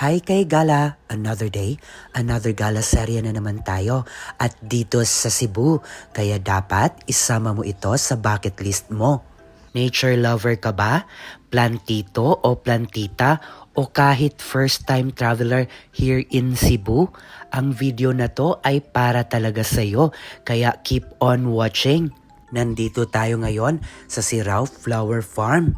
Hi kay Gala! Another day, another gala serye na naman tayo at dito sa Cebu. Kaya dapat isama mo ito sa bucket list mo. Nature lover ka ba? Plantito o plantita? O kahit first time traveler here in Cebu? Ang video na to ay para talaga sa'yo. Kaya keep on watching. Nandito tayo ngayon sa Sirao Flower Farm.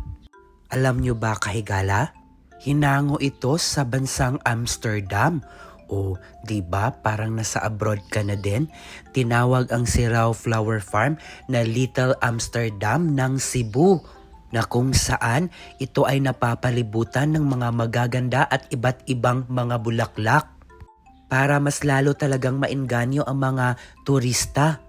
Alam nyo ba kahigala? Hinango ito sa bansang Amsterdam. O, di ba parang nasa abroad ka na din? Tinawag ang Sirao Flower Farm na Little Amsterdam ng Cebu, na kung saan ito ay napapalibutan ng mga magaganda at iba't ibang mga bulaklak. Para mas lalo talagang mainganyo ang mga turista.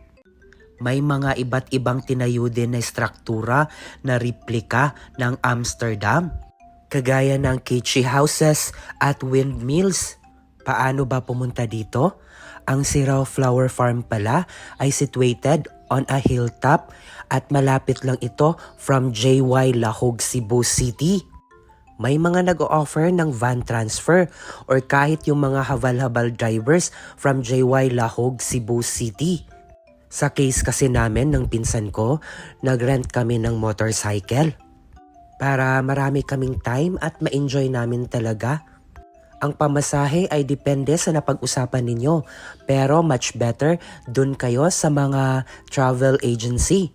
May mga iba't ibang tinayo din na struktura na replika ng Amsterdam. Kagaya ng kitschy houses at windmills. Paano ba pumunta dito? Ang Sirao Flower Farm pala ay situated on a hilltop at malapit lang ito from JY Lahog, Cebu City. May mga nag-o-offer ng van transfer or kahit yung mga habal-habal drivers from JY Lahog, Cebu City. Sa case kasi namin ng pinsan ko, nag-rent kami ng motorcycle. Para marami kaming time at ma-enjoy namin talaga. Ang pamasahe ay depende sa napag-usapan ninyo, pero much better dun kayo sa mga travel agency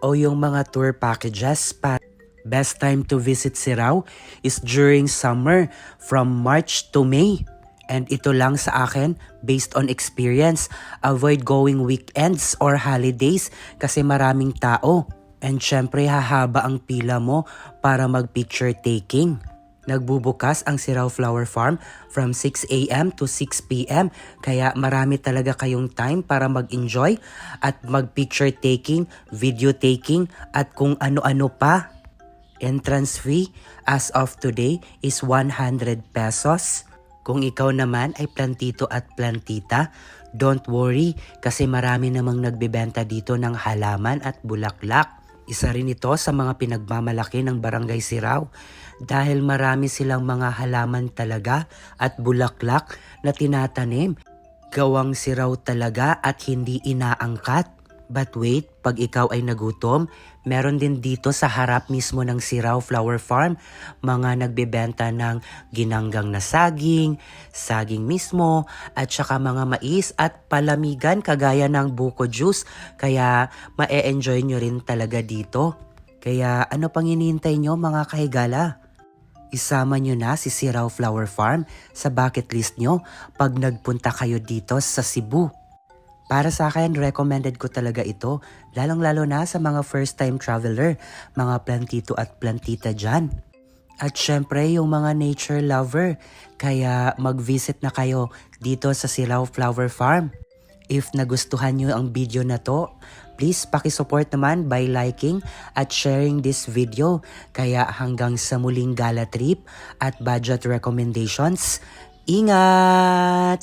o yung mga tour packages pa. Best time to visit Sirao is during summer from March to May. And ito lang sa akin, based on experience, avoid going weekends or holidays kasi maraming tao. And syempre hahaba ang pila mo para mag-picture taking. Nagbubukas ang Sirao Flower Farm from 6 a.m. to 6 p.m. Kaya marami talaga kayong time para mag-enjoy at mag-picture taking, video taking at kung ano-ano pa. Entrance fee as of today is 100 pesos. Kung ikaw naman ay plantito at plantita, don't worry kasi marami namang nagbebenta dito ng halaman at bulaklak. Isa rin ito sa mga pinagmamalaki ng Barangay Sirao dahil marami silang mga halaman talaga at bulaklak na tinatanim. Gawang Sirao talaga at hindi inaangkat. But wait, pag ikaw ay nagutom, meron din dito sa harap mismo ng Sirao Flower Farm mga nagbebenta ng ginanggang na saging, saging mismo, at saka mga mais at palamigan kagaya ng buko juice. Kaya ma-e-enjoy nyo rin talaga dito. Kaya ano pang hinihintay nyo mga kahigala? Isama nyo na si Sirao Flower Farm sa bucket list nyo pag nagpunta kayo dito sa Cebu. Para sa akin, recommended ko talaga ito, lalong-lalo na sa mga first-time traveler, mga plantito at plantita dyan. At syempre, yung mga nature lover, kaya mag-visit na kayo dito sa Sirao Flower Farm. If nagustuhan nyo ang video na to, please pakisupport naman by liking at sharing this video. Kaya hanggang sa muling gala trip at budget recommendations, ingat!